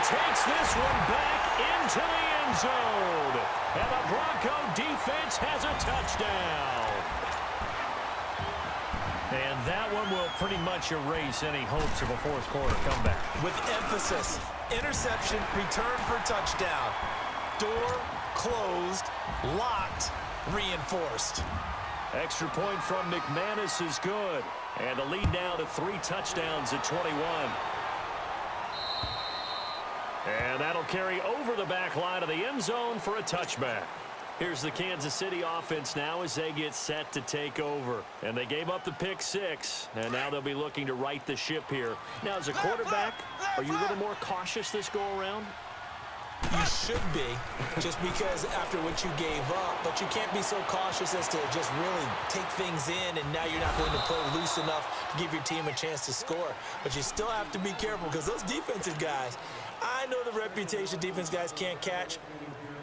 takes this one back into the end zone. And the Bronco defense has a touchdown. And that one will pretty much erase any hopes of a fourth quarter comeback. With emphasis, interception, return for touchdown. Door closed, locked, reinforced. Extra point from McManus is good. And the lead now to 3 touchdowns at 21. And that'll carry over the back line of the end zone for a touchback. Here's the Kansas City offense now as they get set to take over. And they gave up the pick 6, and now they'll be looking to right the ship here. Now, as a quarterback, are you a little more cautious this go-around? You should be, just because after what you gave up, but you can't be so cautious as to just really take things in, and now you're not going to play loose enough to give your team a chance to score. But you still have to be careful because those defensive guys, I know the reputation defense guys can't catch.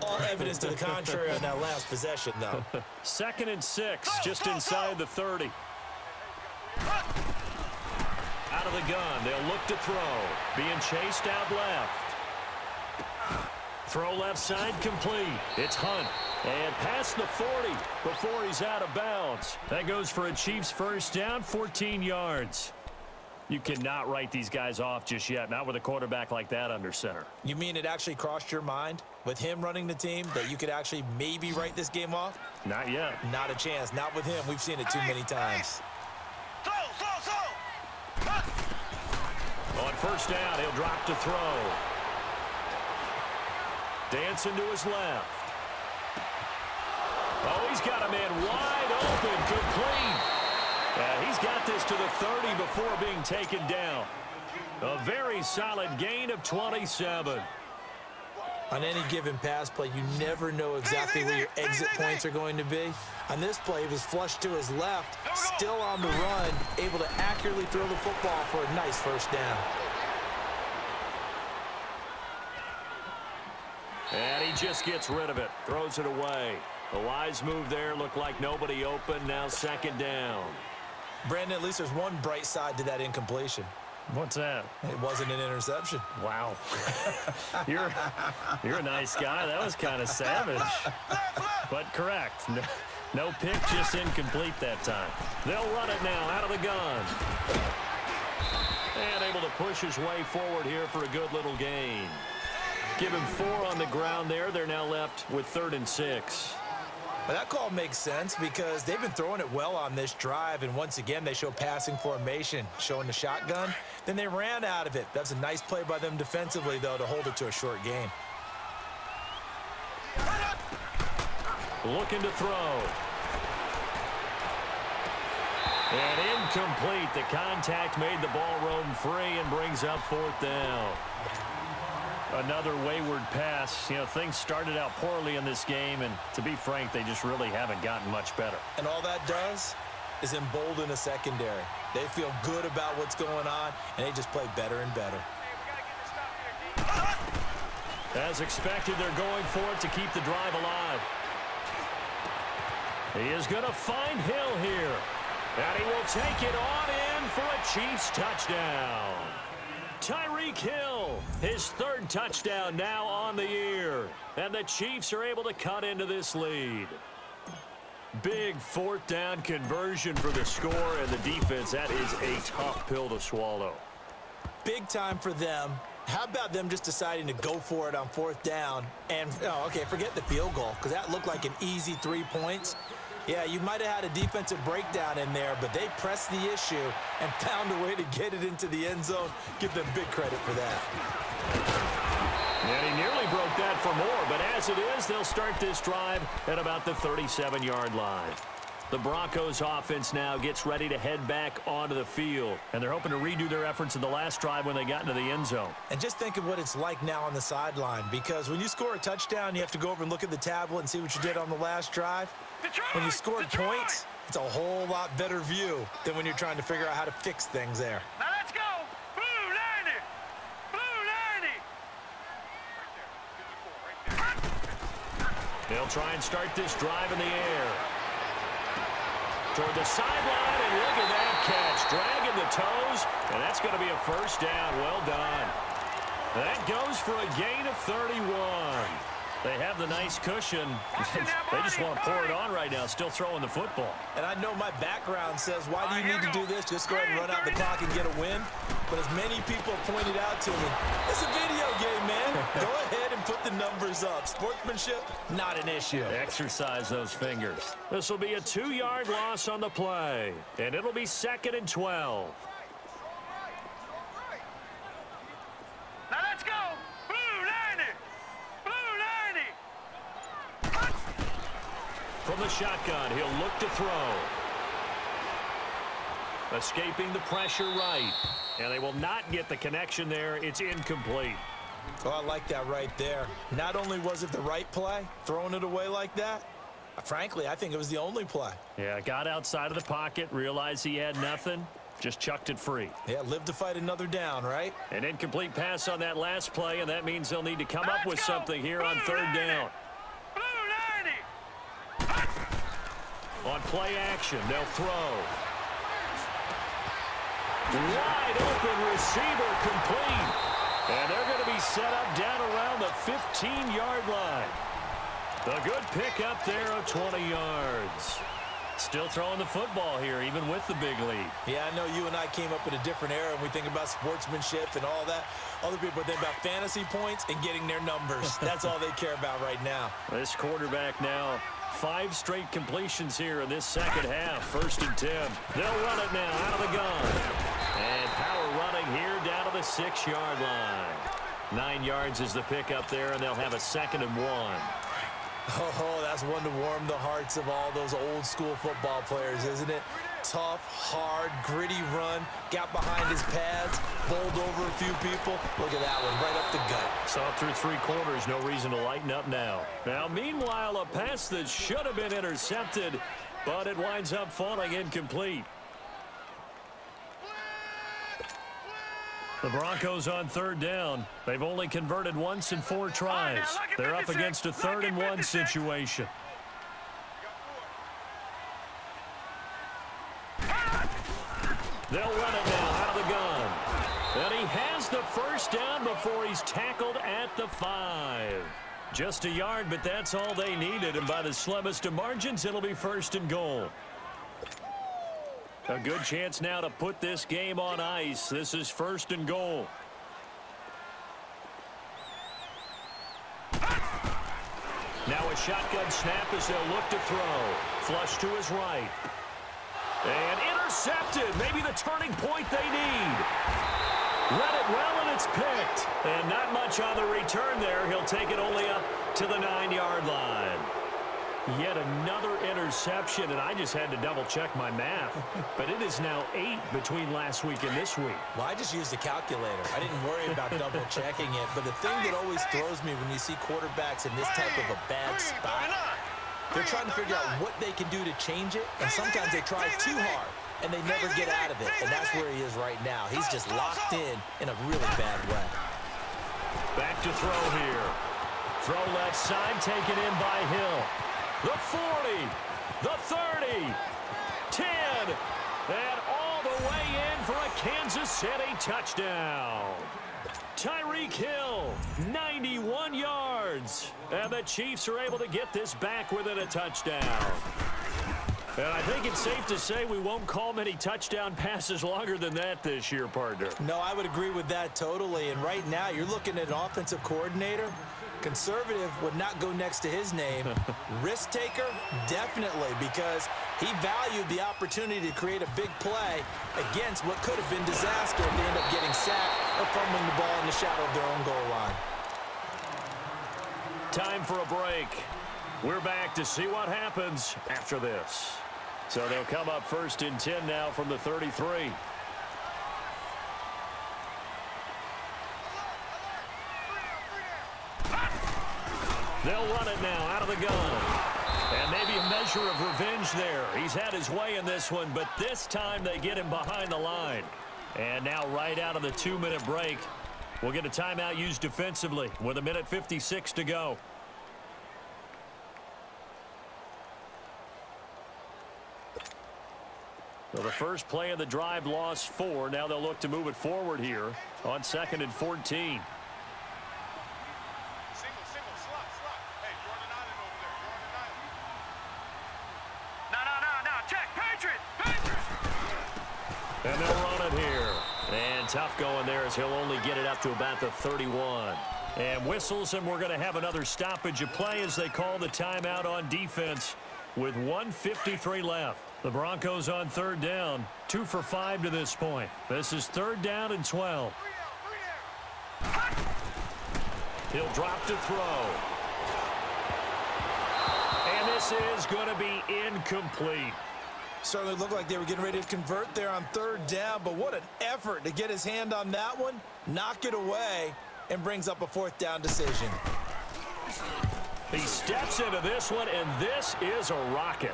All evidence to the contrary on that last possession, though. 2nd and 6, just inside the 30. Out of the gun, they'll look to throw. Being chased out left. Throw left side complete. It's Hunt. And past the 40 before he's out of bounds. That goes for a Chiefs first down, 14 yards. You cannot write these guys off just yet, not with a quarterback like that under center. You mean it actually crossed your mind with him running the team that you could actually maybe write this game off? Not yet. Not a chance. Not with him. We've seen it too many times. On first down, he'll drop to throw. Dancing to his left. Oh, he's got a man wide open, complete. He's got this to the 30 before being taken down. A very solid gain of 27. On any given pass play, you never know exactly where your exit points are going to be. On this play, he was flushed to his left, still on the run, able to accurately throw the football for a nice first down. And he just gets rid of it, throws it away. A wise move there, looked like nobody open, now 2nd down. Brandon, at least there's one bright side to that incompletion. What's that? It wasn't an interception. Wow. You're a nice guy. That was kind of savage. But correct. No pick, just incomplete that time. They'll run it now out of the gun. And able to push his way forward here for a good little gain. Give him 4 on the ground there. They're now left with 3rd and 6. Well, that call makes sense because they've been throwing it well on this drive, and once again they show passing formation, showing the shotgun. Then they ran out of it. That's a nice play by them defensively, though, to hold it to a short gain. Looking to throw. And incomplete. The contact made the ball roam free and brings up 4th down. Another wayward pass. You know, things started out poorly in this game, and to be frank, they just really haven't gotten much better. And all that does is embolden a secondary. They feel good about what's going on, and they just play better and better. As expected, they're going for it to keep the drive alive. He is going to find Hill here. And he will take it on in for a Chiefs touchdown. Tyreek Hill, his 3rd touchdown now on the year. And the Chiefs are able to cut into this lead. Big 4th down conversion for the score, and the defense, that is a tough pill to swallow. Big time for them. How about them just deciding to go for it on 4th down? And, oh, okay, forget the field goal, because that looked like an easy 3 points. Yeah, you might have had a defensive breakdown in there, but they pressed the issue and found a way to get it into the end zone. Give them big credit for that. And he nearly broke that for more, but as it is, they'll start this drive at about the 37-yard line. The Broncos offense now gets ready to head back onto the field, and they're hoping to redo their efforts in the last drive when they got into the end zone. And just think of what it's like now on the sideline, because when you score a touchdown, you have to go over and look at the tablet and see what you did on the last drive. When you scored points, it's a whole lot better view than when you're trying to figure out how to fix things there. Now let's go. Blue 90. Blue 90. They'll try and start this drive in the air. Toward the sideline, and look at that catch. Dragging the toes, and that's going to be a first down. Well done. That goes for a gain of 31. They have the nice cushion. They just want to pour it on right now, still throwing the football. And I know my background says, why do you need to do this? Just go ahead and run out the clock and get a win. But as many people pointed out to me, it's a video game, man. Go ahead and put the numbers up. Sportsmanship, not an issue. Exercise those fingers. This will be a 2-yard loss on the play, and it'll be 2nd and 12. Now let's go. Blue 90. Blue 90. From the shotgun, he'll look to throw. Escaping the pressure right. And they will not get the connection there. It's incomplete. Oh, I like that right there. Not only was it the right play, throwing it away like that, frankly, I think it was the only play. Yeah, got outside of the pocket, realized he had nothing, just chucked it free. Yeah, live to fight another down, right? An incomplete pass on that last play, and that means they'll need to come up with something here on 3rd down. Blue 90. On play action, they'll throw. Wide open receiver complete. And they're going to be set up down around the 15-yard line. The good pickup there of 20 yards. Still throwing the football here, even with the big lead. Yeah, I know you and I came up in a different era, and we think about sportsmanship and all that. Other people think about fantasy points and getting their numbers. That's all they care about right now. This quarterback now, 5 straight completions here in this second half. 1st and 10. They'll run it now out of the gun. And power running here down to the 6-yard line. 9 yards is the pickup there, and they'll have a 2nd and 1. Oh, that's one to warm the hearts of all those old-school football players, isn't it? Tough, hard, gritty run, got behind his pads, bowled over a few people. Look at that one, right up the gut. Saw through 3 quarters, no reason to lighten up now. Now, meanwhile, a pass that should have been intercepted, but it winds up falling incomplete. The Broncos on 3rd down. They've only converted once in 4 tries. They're up against a 3rd and 1 situation. They'll run it now out of the gun. And he has the 1st down before he's tackled at the 5. Just a yard, but that's all they needed. And by the slimmest of margins, it'll be 1st and goal. A good chance now to put this game on ice. This is 1st and goal. Now a shotgun snap as they'll look to throw. Flush to his right. And intercepted. Maybe the turning point they need. Read it well, and it's picked. And not much on the return there. He'll take it only up to the 9-yard line. Yet another interception, and I just had to double-check my math. But it is now 8 between last week and this week. Well, I just used a calculator. I didn't worry about double-checking it. But the thing that always throws me when you see quarterbacks in this type of a bad spot, they're trying to figure out what they can do to change it, and sometimes they try too hard, and they never get out of it. And that's where he is right now. He's just locked in a really bad way. Back to throw here. Throw left side, taken in by Hill. The 40, the 30, 10, and all the way in for a Kansas City touchdown. Tyreek Hill, 91 yards. And the Chiefs are able to get this back within a touchdown. And I think it's safe to say we won't call many touchdown passes longer than that this year, partner. No, I would agree with that totally. And right now, you're looking at an offensive coordinator. Conservative would not go next to his name. Risk taker, definitely, because he valued the opportunity to create a big play against what could have been disaster if they end up getting sacked or fumbling the ball in the shadow of their own goal line. Time for a break. We're back to see what happens after this. So they'll come up 1st and 10 now from the 33. They'll run it now out of the gun. And maybe a measure of revenge there. He's had his way in this one, but this time they get him behind the line. And now right out of the 2-minute break, we'll get a timeout used defensively with 1:56 to go. So the first play of the drive lost 4. Now they'll look to move it forward here on 2nd and 14. tough going there as he'll only get it up to about the 31. And whistles, and we're going to have another stoppage of play as they call the timeout on defense with 1:53 left. The Broncos on third down, 2 for 5 to this point. This is third down and 12. He'll drop to throw. And this is going to be incomplete. Certainly looked like they were getting ready to convert there on third down, but what an effort to get his hand on that one, knock it away, and brings up a fourth down decision. He steps into this one, and this is a rocket.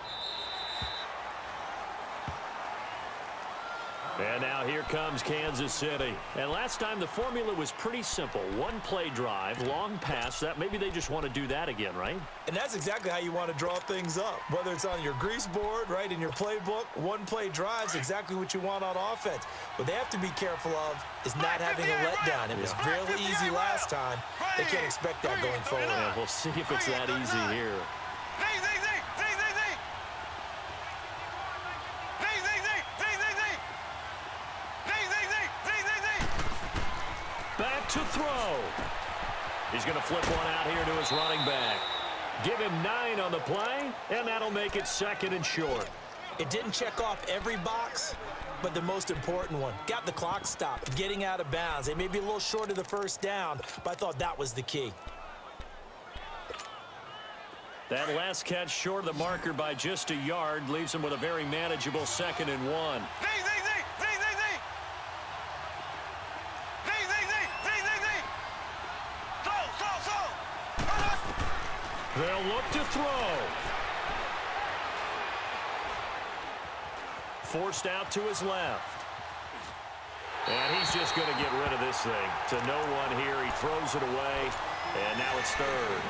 And now here comes Kansas City. And last time the formula was pretty simple. One play drive, long pass. That maybe they just want to do that again, right? And that's exactly how you want to draw things up. Whether it's on your grease board, right, in your playbook, one play drive is exactly what you want on offense. What they have to be careful of is not having a letdown. It was fairly easy last time. They can't expect that going forward. Yeah, we'll see if it's that easy here. Back to throw. He's going to flip one out here to his running back. Give him 9 on the play, and that'll make it second and short. It didn't check off every box, but the most important one. Got the clock stopped, getting out of bounds. They may be a little short of the first down, but I thought that was the key. That last catch short of the marker by just a yard leaves him with a very manageable second and 1. They'll look to throw. Forced out to his left. And he's just going to get rid of this thing. To no one here. He throws it away. And now it's third.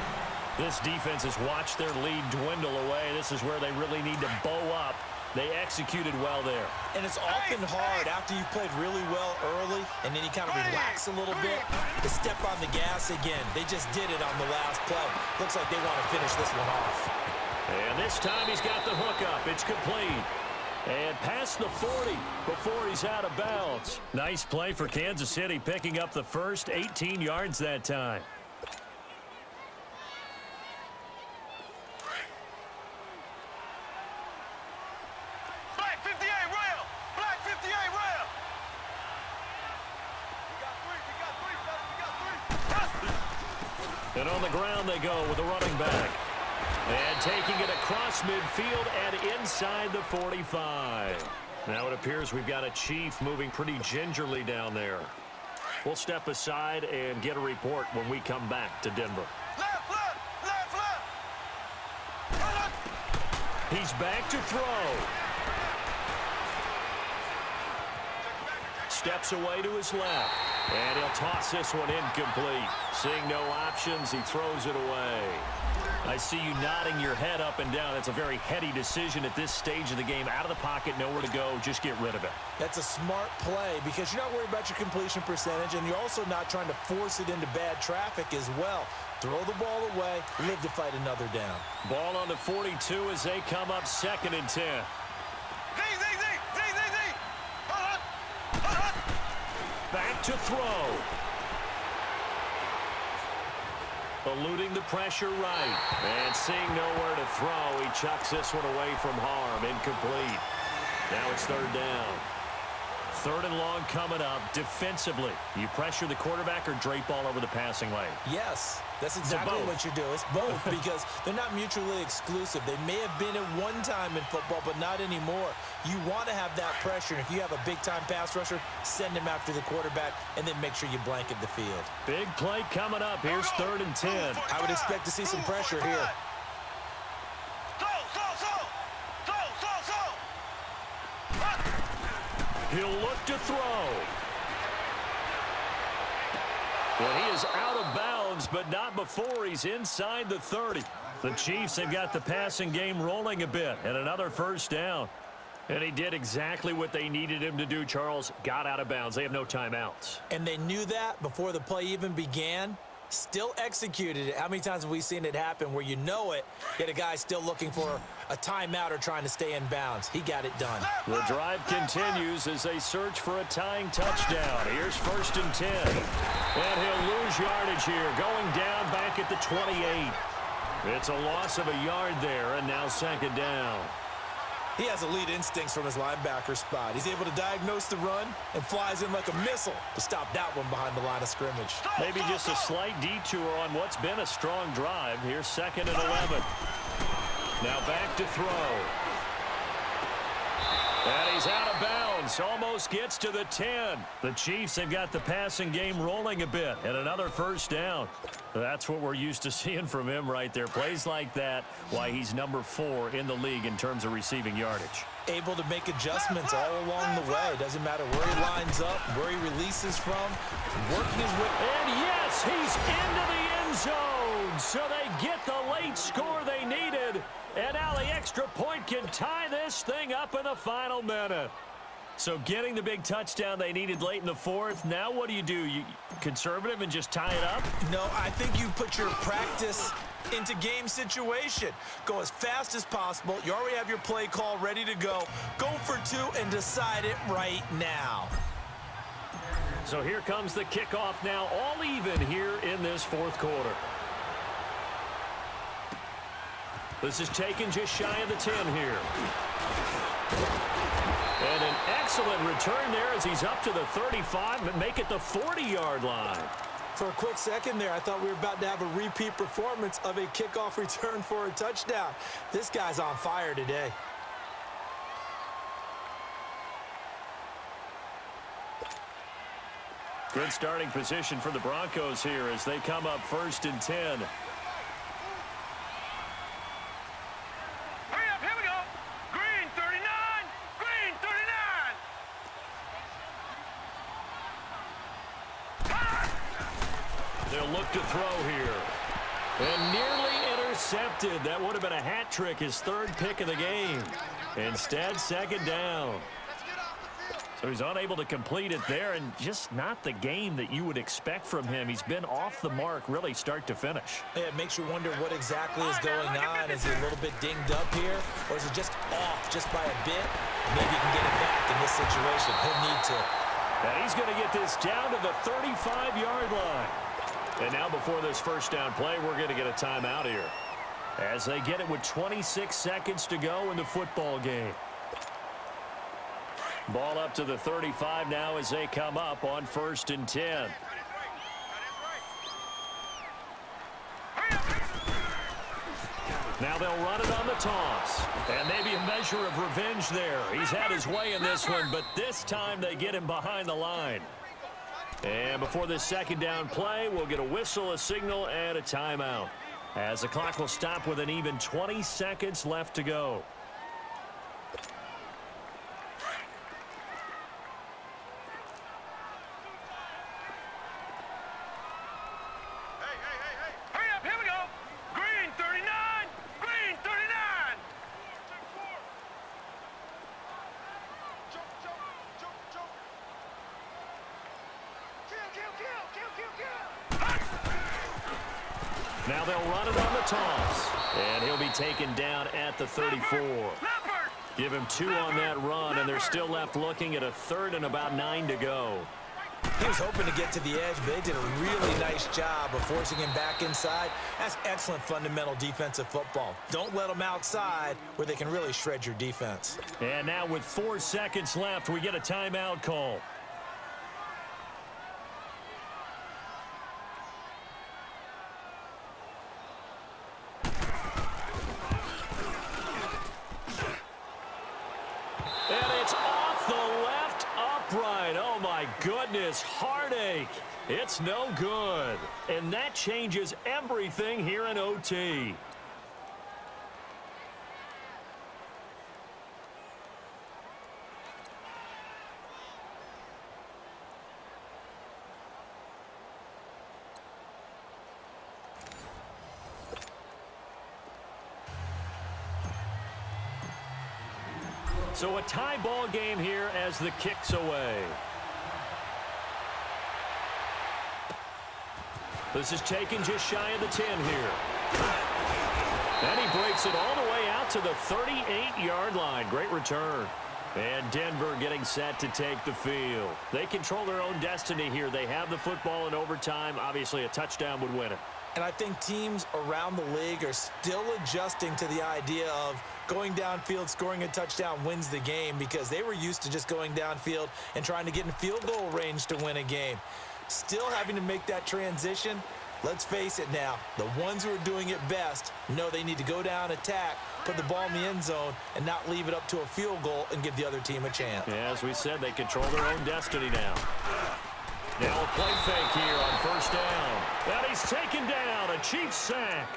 This defense has watched their lead dwindle away. This is where they really need to bow up. They executed well there. And it's often hard after you've played really well early and then you kind of relax a little bit to step on the gas again. They just did it on the last play. Looks like they want to finish this one off. And this time he's got the hook up. It's complete. And past the 40 before he's out of bounds. Nice play for Kansas City, picking up the first 18 yards that time. And on the ground they go with the running back. And taking it across midfield and inside the 45. Now it appears we've got a Chief moving pretty gingerly down there. We'll step aside and get a report when we come back to Denver. He's back to throw. Steps away to his left. And he'll toss this one incomplete. Seeing no options, he throws it away. I see you nodding your head up and down. That's a very heady decision at this stage of the game. Out of the pocket, nowhere to go. Just get rid of it. That's a smart play because you're not worried about your completion percentage, and you're also not trying to force it into bad traffic as well. Throw the ball away, live to fight another down. Ball on the 42 as they come up second and 10. Back to throw. Eluding the pressure right. And seeing nowhere to throw, he chucks this one away from harm. Incomplete. Now it's third down. Third and long coming up. Defensively, you pressure the quarterback or drape all over the passing lane? Yes, that's exactly what you do. It's both because they're not mutually exclusive. They may have been at one time in football, but not anymore. You want to have that pressure. And if you have a big-time pass rusher, send him after the quarterback and then make sure you blanket the field. Big play coming up. Here's third and 10. I would expect to see some pressure here. He'll look to throw. Well, he is out of bounds, but not before he's inside the 30. The Chiefs have got the passing game rolling a bit, and another first down. And he did exactly what they needed him to do, Charles. Got out of bounds. They have no timeouts. And they knew that before the play even began. Still executed it. How many times have we seen it happen where you know it, yet a guy's still looking for a timeout or trying to stay in bounds? He got it done. The drive continues as they search for a tying touchdown. Here's 1st and 10. And he'll lose yardage here, going down back at the 28. It's a loss of a yard there, and now 2nd down. He has elite instincts from his linebacker spot. He's able to diagnose the run and flies in like a missile to stop that one behind the line of scrimmage. Maybe just a slight detour on what's been a strong drive. Here's 2nd and 11. Now back to throw. And he's out of bounds. Almost gets to the 10. The Chiefs have got the passing game rolling a bit. And another 1st down. That's what we're used to seeing from him right there. Plays like that, why he's number 4 in the league in terms of receiving yardage. Able to make adjustments all along the way. Doesn't matter where he lines up, where he releases from, working his way. And yes, he's into the end zone. So they get the late score they needed. And now the extra point can tie this thing up in the final minute. So getting the big touchdown they needed late in the 4th. Now what do? You conservative and just tie it up? No, I think you put your practice into game situation. Go as fast as possible. You already have your play call ready to go. Go for 2 and decide it right now. So here comes the kickoff now, all even here in this 4th quarter. This is taken just shy of the 10 here. And an excellent return there as he's up to the 35 and make it the 40-yard line. For a quick second there, I thought we were about to have a repeat performance of a kickoff return for a touchdown. This guy's on fire today. Good starting position for the Broncos here as they come up 1st and 10. Look to throw here. And nearly intercepted. That would have been a hat trick, his 3rd pick of the game. Instead, 2nd down. So he's unable to complete it there, and just not the game that you would expect from him. He's been off the mark, really start to finish. Yeah, it makes you wonder what exactly is going on. Is he a little bit dinged up here, or is it just off just by a bit? Maybe he can get it back in this situation. He'll need to. And he's going to get this down to the 35-yard line. And now before this 1st down play, we're going to get a timeout here as they get it with 26 seconds to go in the football game. Ball up to the 35 now as they come up on 1st and 10. Now they'll run it on the toss. And maybe a measure of revenge there. He's had his way in this one, but this time they get him behind the line. And before this 2nd down play, we'll get a whistle, a signal, and a timeout, as the clock will stop with an even 20 seconds left to go. Hurry up, here we go. Green 39, green 39. Now they'll run it on the toss. And he'll be taken down at the 34. Give him 2 on that run, and they're still left looking at a 3rd and about 9 to go. He was hoping to get to the edge, but they did a really nice job of forcing him back inside. That's excellent fundamental defensive football. Don't let them outside where they can really shred your defense. And now with 4 seconds left, we get a timeout call. Goodness, heartache. It's no good. And that changes everything here in OT. So a tie ball game here as the kick's away. This is taken just shy of the 10 here. And he breaks it all the way out to the 38-yard line. Great return. And Denver getting set to take the field. They control their own destiny here. They have the football in overtime. Obviously, a touchdown would win it. And I think teams around the league are still adjusting to the idea of going downfield, scoring a touchdown wins the game, because they were used to just going downfield and trying to get in field goal range to win a game. Still having to make that transition. Let's face it now, the ones who are doing it best know they need to go down, attack, put the ball in the end zone, and not leave it up to a field goal and give the other team a chance. Yeah, as we said, they control their own destiny now. Now a play fake here on first down. And he's taken down, a Chiefs sack.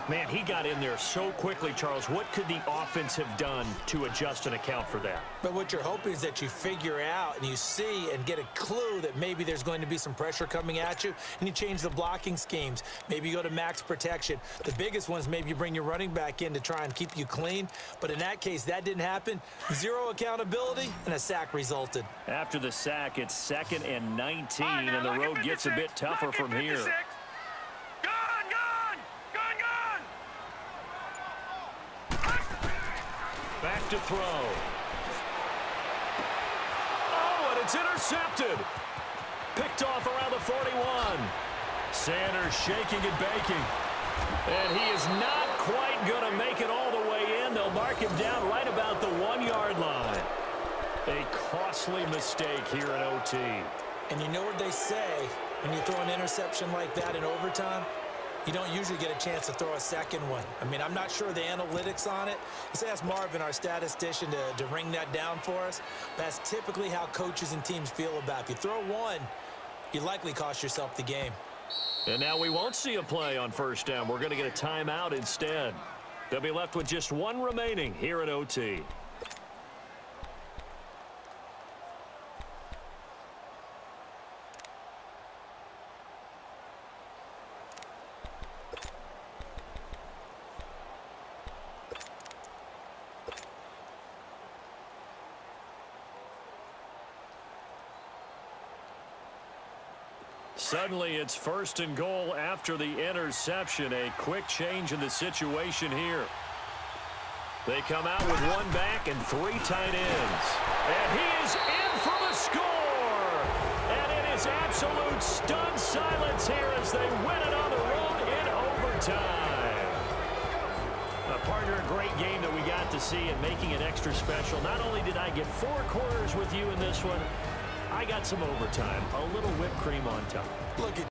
Man, he got in there so quickly, Charles. What could the offense have done to adjust and account for that? But what you're hoping is that you figure out and you see and get a clue that maybe there's going to be some pressure coming at you, and you change the blocking schemes. Maybe you go to max protection. The biggest one is maybe you bring your running back in to try and keep you clean. But in that case, that didn't happen. Zero accountability, and a sack resulted. After the sack, it's 2nd and 19, and the road gets a bit tougher from here. Back to throw. Oh, and it's intercepted. Picked off around the 41. Sanders shaking and baking. And he is not quite going to make it all the way in. They'll mark him down right about the 1-yard line. A costly mistake here in OT. And you know what they say when you throw an interception like that in overtime? You don't usually get a chance to throw a second one. I mean, I'm not sure the analytics on it. Let's ask Marvin, our statistician, to ring that down for us. That's typically how coaches and teams feel about it. If you throw one, you likely cost yourself the game. And now we won't see a play on first down. We're going to get a timeout instead. They'll be left with just one remaining here at OT. Suddenly, it's 1st and goal after the interception. A quick change in the situation here. They come out with one back and 3 tight ends. And he is in for the score. And it is absolute stunned silence here as they win it on the road in overtime. Partner, a great game that we got to see, and making it extra special. Not only did I get 4 quarters with you in this one, I got some overtime, a little whipped cream on top. Look at